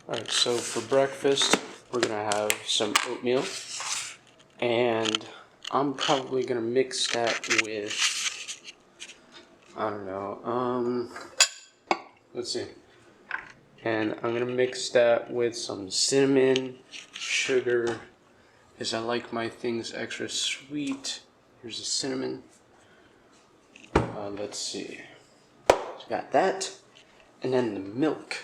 Alright, so for breakfast, we're gonna have some oatmeal, and I'm probably gonna mix that with, I don't know, let's see. And I'm gonna mix that with some cinnamon, sugar, because I like my things extra sweet. Here's the cinnamon. Let's see. So got that, and then the milk.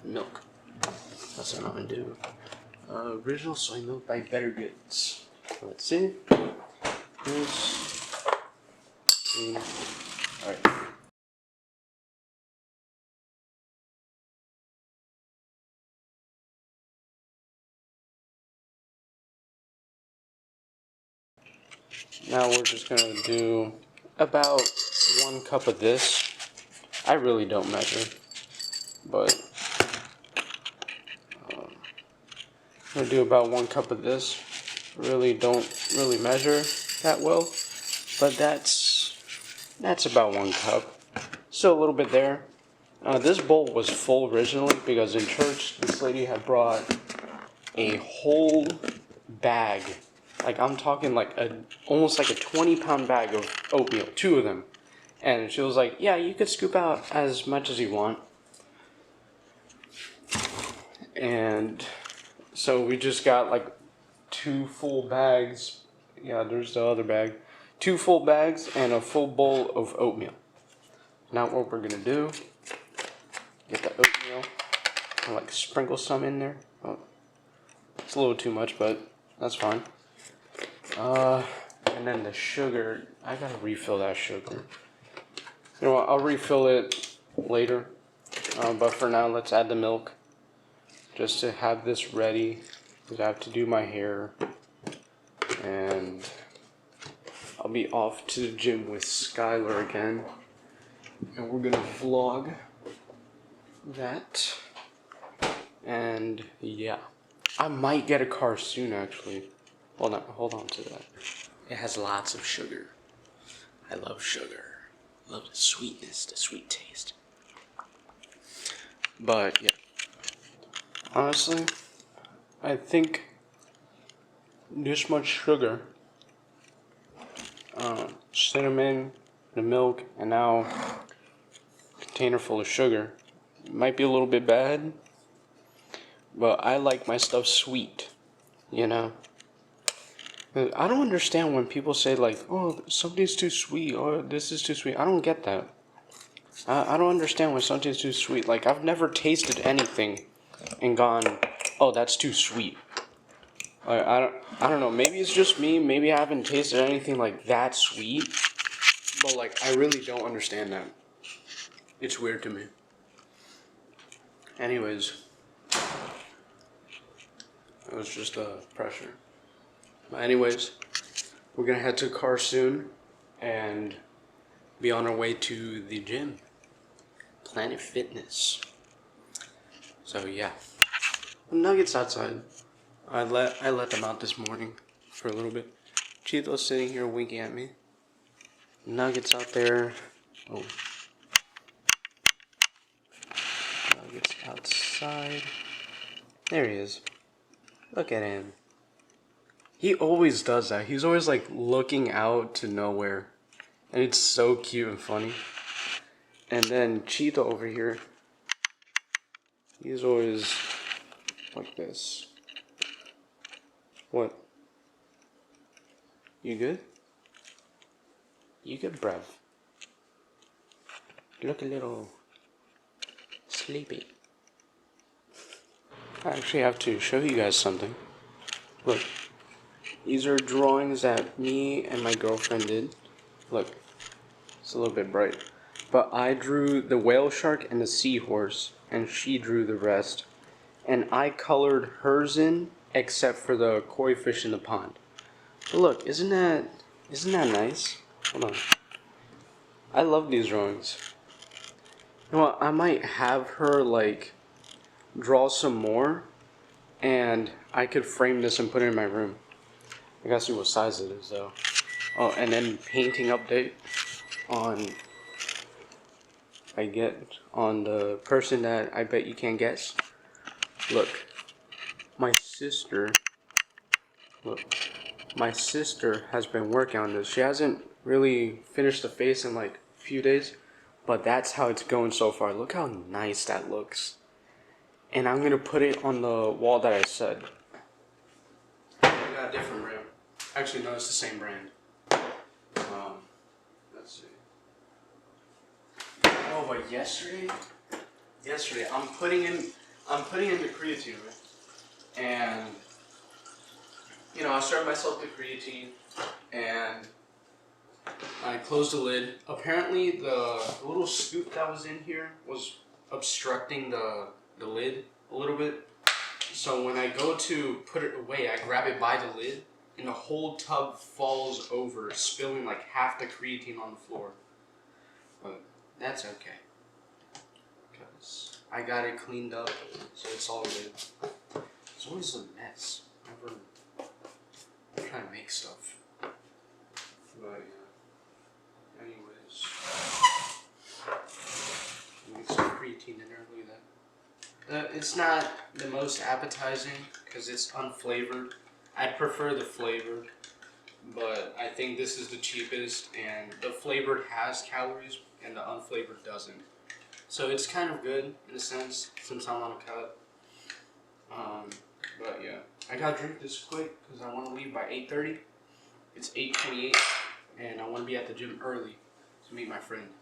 Milk. That's what I'm gonna do. Original soy milk by Better Goods. Let's see. This. Alright. Now we're just gonna do about 1 cup of this. I really don't measure, but I'm gonna do about 1 cup of this. Really don't measure that well, but that's about 1 cup. Still a little bit there. This bowl was full originally because in church this lady had brought a whole bag. Like I'm talking like almost like a 20-pound bag of oatmeal, 2 of them. And she was like, yeah, you could scoop out as much as you want. And so we just got like 2 full bags. Yeah, there's the other bag. 2 full bags and a full bowl of oatmeal. Now what we're gonna do, get the oatmeal and like sprinkle some in there. Oh, it's a little too much, but that's fine. And then the sugar, I gotta refill that sugar. You know what, I'll refill it later. But for now, let's add the milk. Just to have this ready, because I have to do my hair. And I'll be off to the gym with Skyler again. And we're gonna vlog that. And yeah. I might get a car soon, actually. Hold on to that. It has lots of sugar. I love sugar. I love the sweetness, the sweet taste. But yeah. Honestly, I think this much sugar, cinnamon, the milk, and now a container full of sugar might be a little bit bad. But I like my stuff sweet, you know? I don't understand when people say like, oh, something's too sweet, or this is too sweet. I don't get that. I don't understand when something's too sweet. Like, I've never tasted anything and gone, oh, that's too sweet. Like, I don't know, maybe it's just me, maybe I haven't tasted anything like that sweet. But like, I really don't understand that. It's weird to me. Anyways. It was just pressure. But anyways, we're gonna head to the car soon and be on our way to the gym, Planet Fitness. So yeah, Nuggets outside. I let them out this morning for a little bit. Cheeto's sitting here winking at me. Nuggets out there. Oh, Nuggets outside. There he is. Look at him. He always does that. He's always like looking out to nowhere. And it's so cute and funny. And then Cheetah over here. He's always like this. What? You good? You good, bruv? You look a little sleepy. I actually have to show you guys something. Look. These are drawings that me and my girlfriend did. Look, it's a little bit bright. But I drew the whale shark and the seahorse, and she drew the rest. And I colored hers in, except for the koi fish in the pond. But look, isn't that nice? Hold on. I love these drawings. You know what, I might have her like draw some more, and I could frame this and put it in my room. I gotta see what size it is though. Oh, and then painting update on I get on the person that I bet you can't guess. Look, my sister. Look, my sister has been working on this. She hasn't really finished the face in like a few days, but that's how it's going so far. Look how nice that looks. And I'm gonna put it on the wall that I said. I got a different brand. Actually, no, it's the same brand. Let's see. Oh, but yesterday, I'm putting in the creatine, right? And you know, I started myself the creatine, and I closed the lid. Apparently, the little scoop that was in here was obstructing the lid a little bit. So when I go to put it away, I grab it by the lid, and the whole tub falls over, spilling like half the creatine on the floor. But that's okay, because I got it cleaned up, so it's all good. It's always a mess. Never trying to make stuff. But anyways, make some creatine in there. Look at that. It's not the most appetizing because it's unflavored. I'd prefer the flavored, but I think this is the cheapest, and the flavored has calories and the unflavored doesn't. So it's kind of good in a sense since I'm on a cut. But yeah, I gotta drink this quick because I want to leave by 8:30. It's 8:28, and I want to be at the gym early to meet my friend.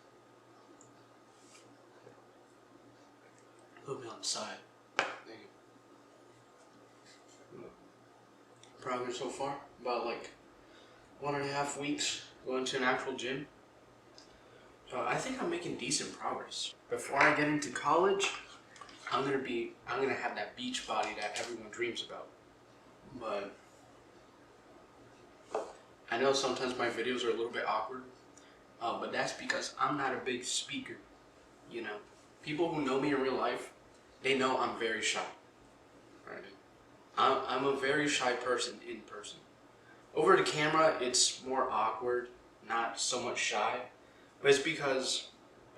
Put me on the side. Thank you. Progress so far, about like 1.5 weeks going to an actual gym. I think I'm making decent progress. Before I get into college, I'm gonna have that beach body that everyone dreams about. But I know sometimes my videos are a little bit awkward, but that's because I'm not a big speaker. You know, people who know me in real life, they know I'm very shy. Right? I'm a very shy person in person. Over the camera, it's more awkward, not so much shy, but it's because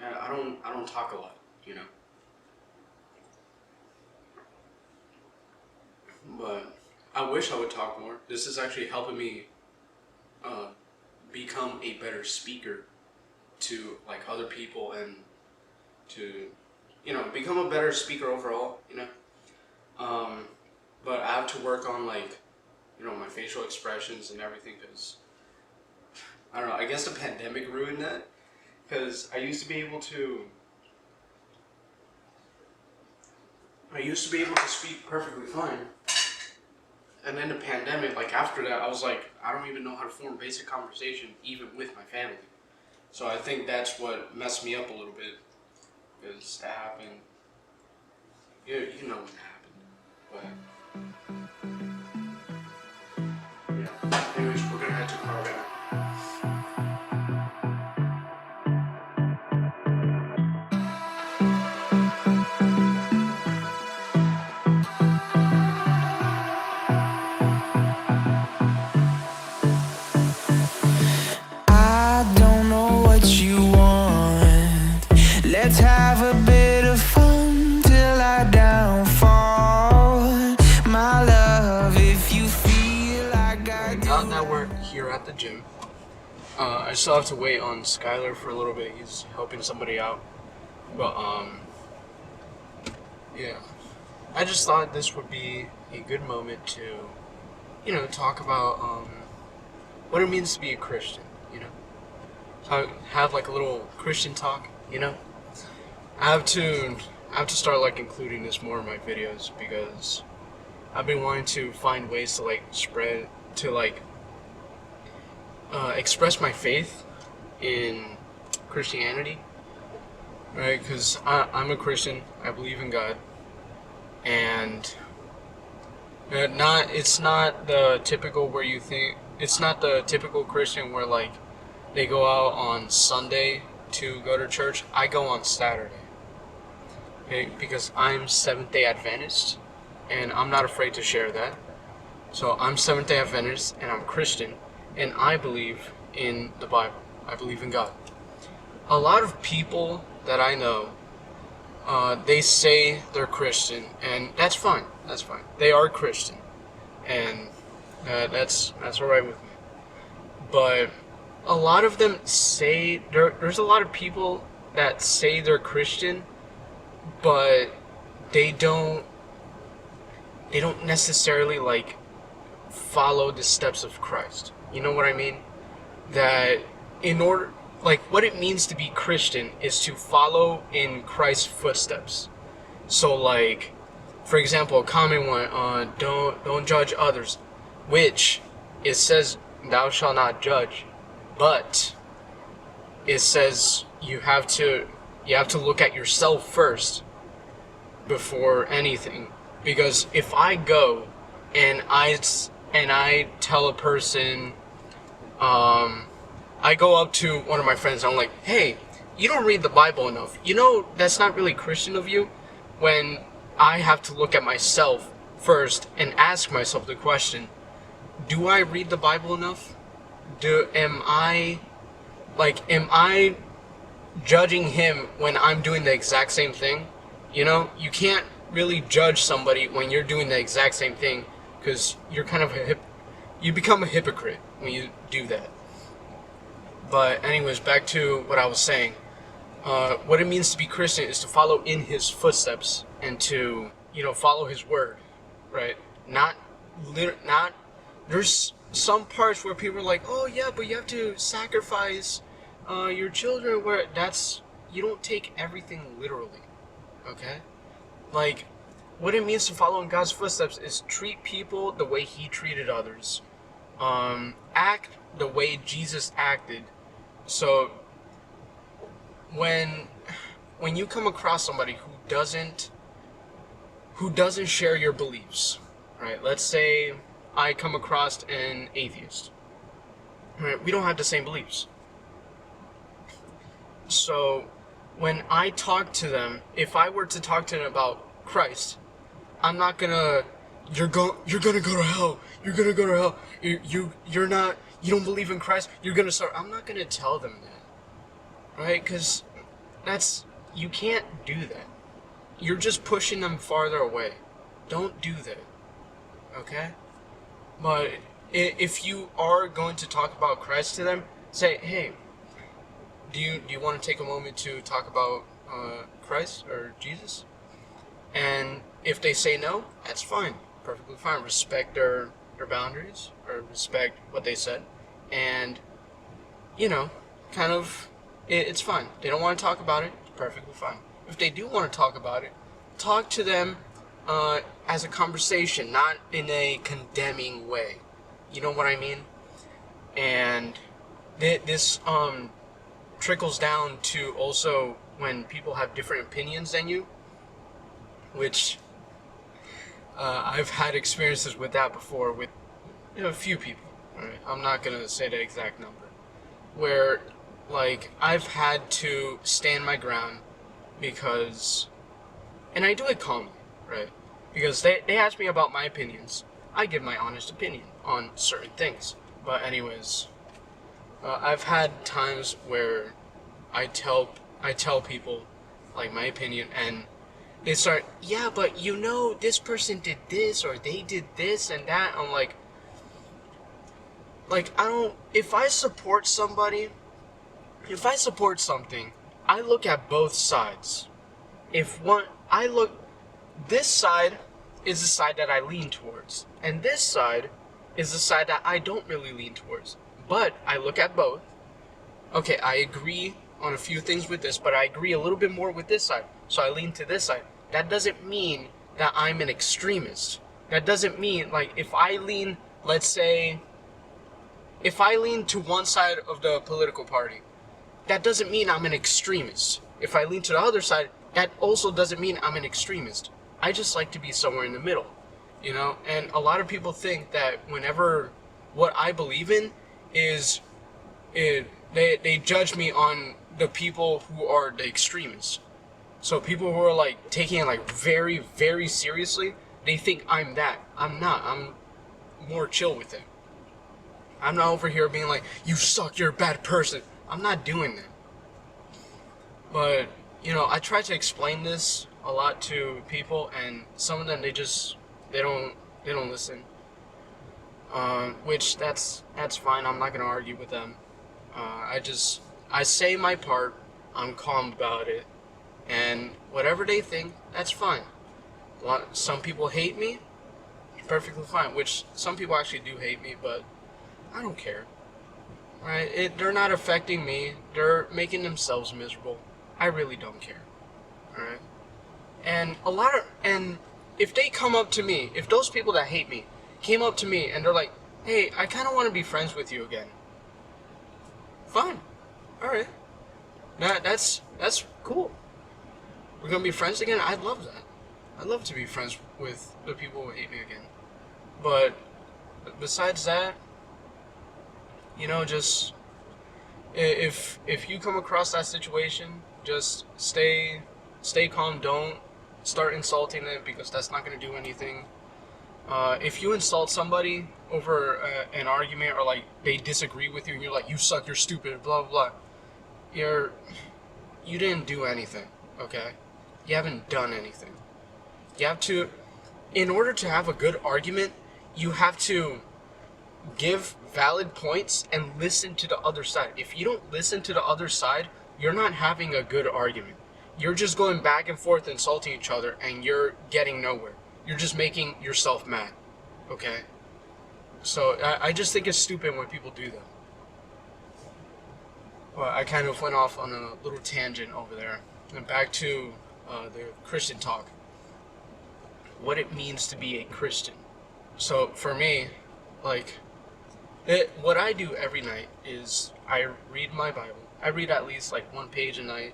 I don't talk a lot. You know. But I wish I would talk more. This is actually helping me become a better speaker to like other people, and to, you know, become a better speaker overall, you know. But I have to work on, like, you know, my facial expressions and everything, because I don't know, I guess the pandemic ruined that, because I used to be able to speak perfectly fine. And then the pandemic, like after that, I was like, I don't even know how to form basic conversation, even with my family. So I think that's what messed me up a little bit, because that happened. You know what happened. But yeah. Anyways, we're gonna head to the car right now. Let's have a bit of fun till I downfall. My love, if you feel like I do. Now that we're here at the gym, I still have to wait on Skyler for a little bit. He's helping somebody out. But yeah. I just thought this would be a good moment to, you know, talk about what it means to be a Christian, you know. So have like a little Christian talk, you know. I have to start like including this more in my videos, because I've been wanting to find ways to express my faith in Christianity, right? Because I'm a Christian. I believe in God, and it's not the typical where you think it's not the typical Christian where like they go out on Sunday to go to church. I go on Saturday. Okay, because I'm Seventh-day Adventist, and I'm not afraid to share that. So I'm Seventh-day Adventist, and I'm Christian, and I believe in the Bible. I believe in God. a lot of people that I know, they say they're Christian, and that's fine. That's fine. They are Christian, and that's all right with me. But a lot of them say there's a lot of people that say they're Christian, but they don't necessarily like follow the steps of Christ. You know what I mean? That in order, like, what it means to be Christian is to follow in Christ's footsteps. So, like, for example, a common one, don't judge others, which it says thou shalt not judge, but it says you have to look at yourself first before anything. Because if I go and I tell a person, I go up to one of my friends and I'm like, hey, you don't read the Bible enough. You know, that's not really Christian of you. When I have to look at myself first and ask myself the question, do I read the Bible enough? Am I judging him when I'm doing the exact same thing? You know, you can't really judge somebody when you're doing the exact same thing, because you're kind of you become a hypocrite when you do that. But anyways, back to what I was saying. What it means to be Christian is to follow in his footsteps and to, follow his word, right? Not, there's some parts where people are like, oh yeah, but you have to sacrifice your children, where you don't take everything literally, okay? Like, what it means to follow in God's footsteps is treat people the way he treated others. Act the way Jesus acted. So when you come across somebody who doesn't share your beliefs, right? Let's say I come across an atheist. Right? We don't have the same beliefs. So when I talk to them, if I were to talk to them about Christ, I'm not gonna, you're gonna go to hell. You're gonna go to hell. You don't believe in Christ. You're gonna start. I'm not gonna tell them that, right? Because you can't do that. You're just pushing them farther away. Don't do that, okay? But if you are going to talk about Christ to them, say, hey, do you want to take a moment to talk about Christ or Jesus? And if they say no, that's fine, perfectly fine. Respect their boundaries, or respect what they said, and it's fine. They don't want to talk about it, it's perfectly fine. If they do want to talk about it, talk to them as a conversation, not in a condemning way. You know what I mean? And this trickles down to also when people have different opinions than you, which I've had experiences with that before with a few people. Right? I'm not gonna say the exact number, where like I've had to stand my ground because, and I do it calmly, right? Because they ask me about my opinions. I give my honest opinion on certain things. But anyways, I've had times where I tell people like my opinion, and they start, yeah, but this person did this, or they did this and that. I'm like if I support something, I look at both sides. This side is the side that I lean towards, and this side is the side that I don't really lean towards. But I look at both. Okay, I agree on a few things with this, but I agree a little bit more with this side, so I lean to this side. That doesn't mean that I'm an extremist. That doesn't mean, like, if I lean to one side of the political party, that doesn't mean I'm an extremist. If I lean to the other side, that also doesn't mean I'm an extremist. I just like to be somewhere in the middle, And a lot of people think that whenever what I believe in is, they judge me on the people who are the extremists. So people who are like taking it like very, very seriously, they think I'm that. I'm not. I'm more chill with it. I'm not over here being like, you suck, you're a bad person. I'm not doing that. But, you know, I try to explain this a lot to people, and some of them, they don't listen. Which that's fine. I'm not gonna argue with them. I say my part. I'm calm about it, and whatever they think, that's fine. Some people hate me, perfectly fine. Which some people actually do hate me, but I don't care. Right? They're not affecting me. They're making themselves miserable. I really don't care. All right. And if they come up to me, if those people that hate me came up to me and they're like, "Hey, I kind of want to be friends with you again." Fine. All right. That's cool. We're gonna be friends again. I'd love that. I'd love to be friends with the people who hate me again. But besides that, you know, just if you come across that situation, just stay calm. Don't start insulting them, because that's not going to do anything. If you insult somebody over an argument, or like they disagree with you and you're like, "You suck, you're stupid, blah blah blah," you didn't do anything. Okay, you haven't done anything. You have to, in order to have a good argument, you have to give valid points and listen to the other side. If you don't listen to the other side, you're not having a good argument. You're just going back and forth insulting each other, and you're getting nowhere. You're just making yourself mad. Okay? So I just think it's stupid when people do that. Well, I kind of went off on a little tangent over there. And back to the Christian talk. What it means to be a Christian. So for me, like, what I do every night is I read my Bible. I read at least like one page a night.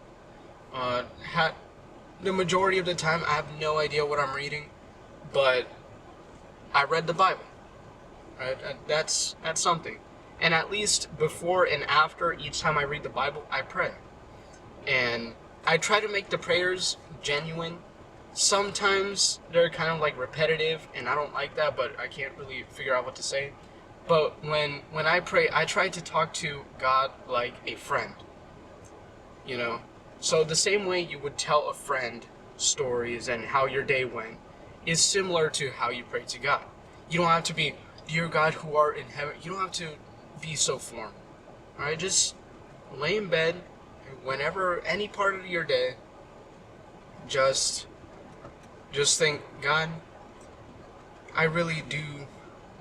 The majority of the time, I have no idea what I'm reading, but I read the Bible. Right? That's something. And at least before and after each time I read the Bible, I pray. And I try to make the prayers genuine. Sometimes they're kind of like repetitive, and I don't like that, but I can't really figure out what to say. But when I pray, I try to talk to God like a friend. You know? So the same way you would tell a friend stories and how your day went is similar to how you pray to God. You don't have to be, "Dear God who art in heaven." You don't have to be so formal. Alright? Just lay in bed, whenever, any part of your day, just think, "God, I really do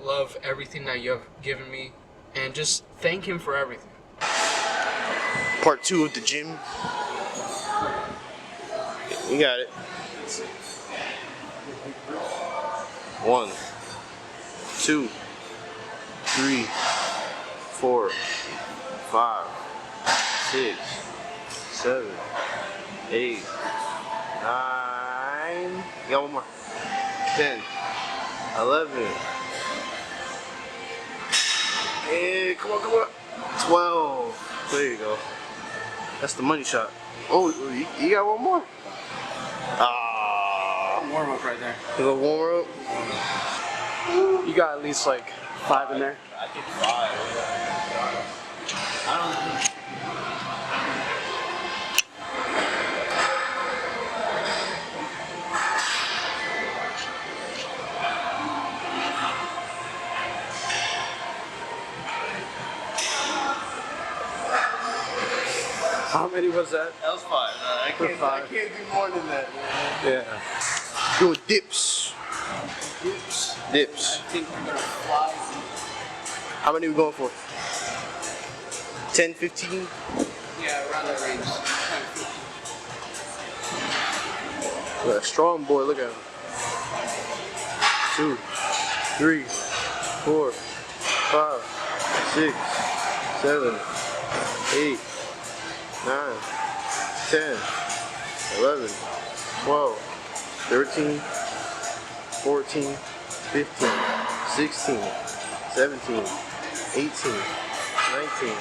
love everything that you have given me," and just thank Him for everything. Part 2 of the gym. You got it. 1, 2, 3, 4, 5, 6, 7, 8, 9. You got one more. 10, 11. Hey, come on. 12. There you go. That's the money shot. Oh, you got one more? Warm up right there. You go warm up? You got at least like 5 in there. I did 5. I don't. How many was that? That was 5. I can't do more than that. Man. Yeah. Doing dips. Dips. I think we're gonna fly. How many are we going for? 10, 15? Yeah, around that range. Look, strong boy, look at him. 2, 3, 4, 5, 6, 7, 8, 9, 10, 11, 12, 13, 14, 15, 16, 17, 18, 19,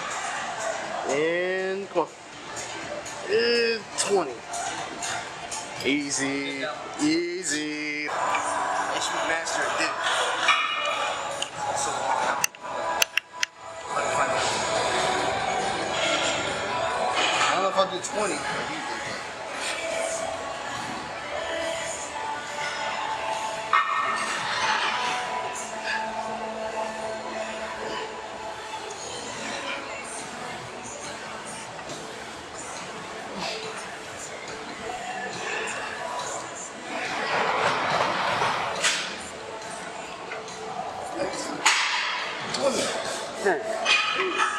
and come on. 20. Easy. Easy. I should master a dip. So long. I don't know if I'll I'll do 20.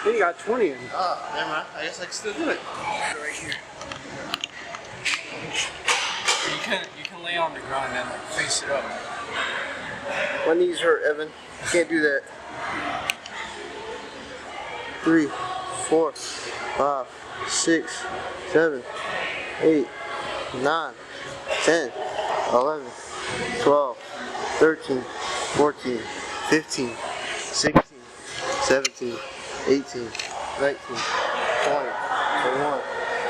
Then you got 20 in. Oh, never mind. I guess I can still do it. Right here. You can lay on the ground and like face it up. My knees hurt, Evan. Can't do that. 3, 4, 5, 6, 7, 8, 9, 10, 11, 12, 13, 14, 15, 16, 17, 18, 19, 20, 21,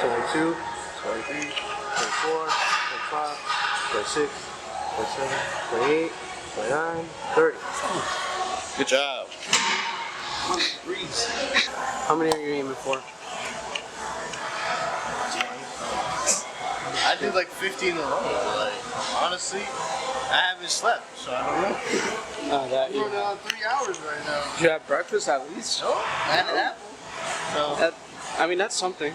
22, 23, 24, 25, 26, 27, 28, 29, 30. Good job. How many are you aiming for? I did like 15 in a row. Like, honestly, I haven't slept, so I don't know. That We're running on 3 hours right now. Did you have breakfast at least? No, I had an apple. So, I mean, that's something.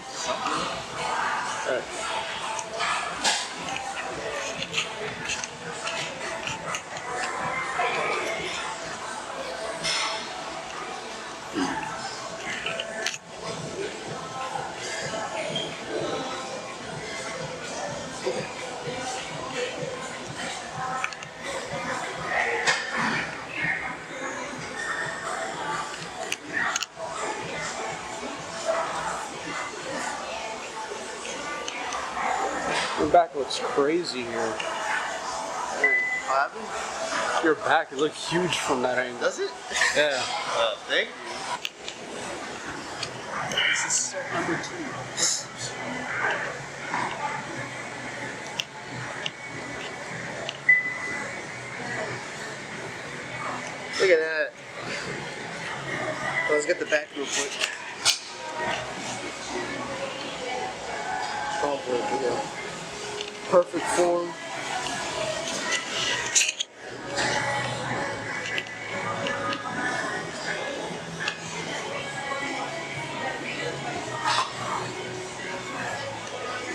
Your back looks crazy here. what happened? Your back, it looked huge from that angle. Does it? Yeah. Thank you. This is set number 2. Look at that. Let's get the back real quick. Oh boy, yeah. Perfect form.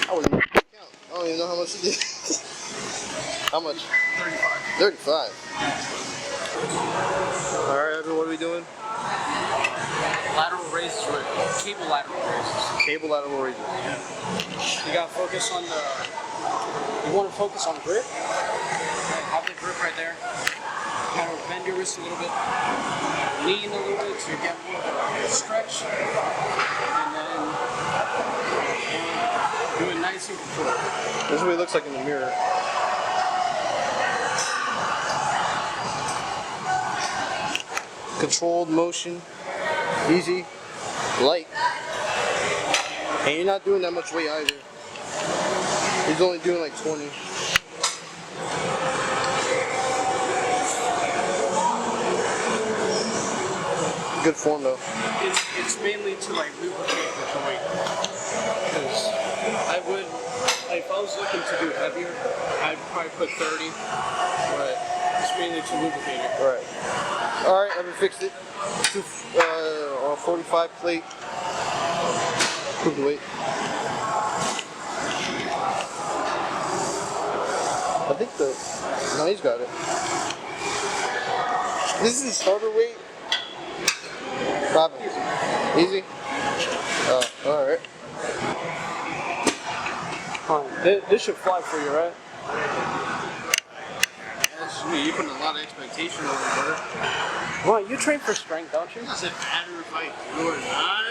I wouldn't even count. I don't even know how much you did. How much? 35. 35. Alright, Evan, what are we doing? Lateral raises with cable lateral raises. Cable lateral raises. You gotta focus on the. You want to focus on grip. Have the grip right there. Kind of bend your wrist a little bit. Lean a little bit to get more of a stretch. And then do it nice and controlled. This is what it looks like in the mirror. Controlled motion, easy, light, and you're not doing that much weight either. He's only doing like 20. Good form though. It's mainly to like lubricate the joint. Because I would, like, if I was looking to do heavier, I'd probably put 30. But it's mainly to lubricate it. Right. All right, Evan fixed it. 45 plate. Prove the weight. I think no, he's got it. This is the starter weight. Robin. Easy. Oh, all right. This should fly for you, right? You're putting a lot of expectation on it, brother. Well, you train for strength, don't you? It doesn't matter if I do or not.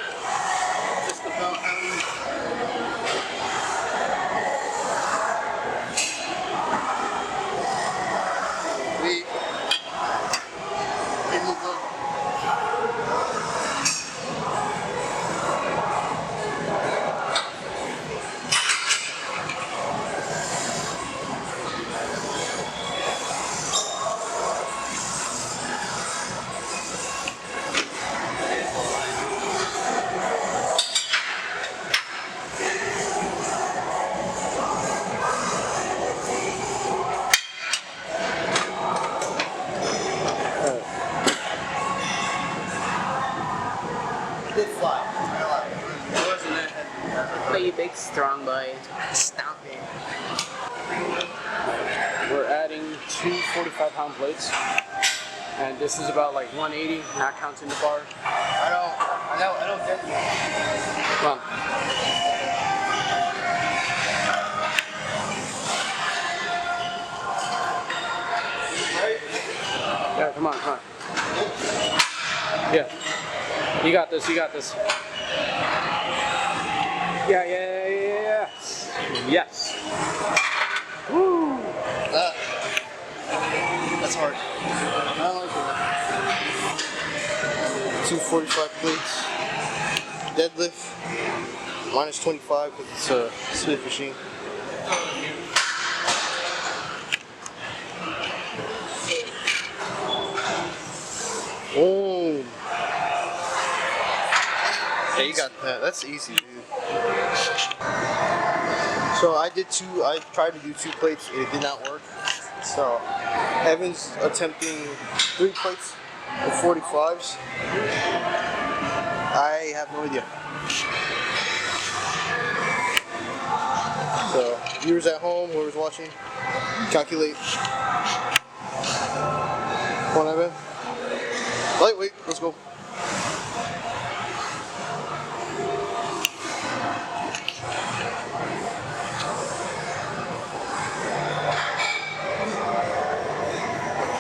Just about how we move on. strong boy. Stomping. We're adding 2 45-pound plates. And this is about like 180, not counting the bar. I don't get you. Come on. Yeah, come on. Yeah. You got this. Yeah. Yes. Woo! That's hard. I don't like it. 245 plates. Deadlift. Minus 25 because it's a Smith machine. Boom. Yeah, you got that. That's easy, dude. So I tried to do 2 plates. It did not work. So Evan's attempting 3 plates with 45s. I have no idea. So viewers at home, whoever's watching, calculate. Come on, Evan. Lightweight, let's go.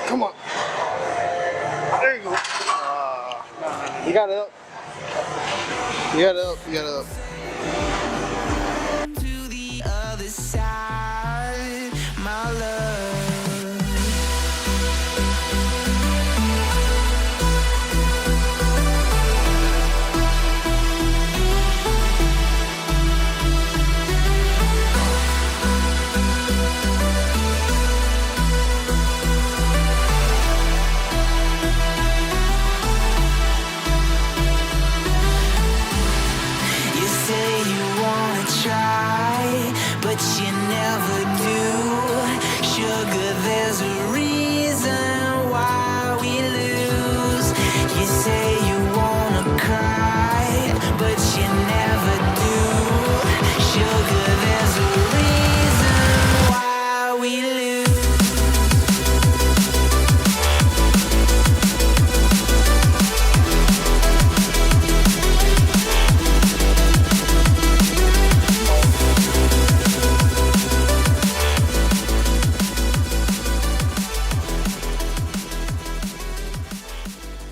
Come on. There you go. You got it up. You got it up. To the other side, my love.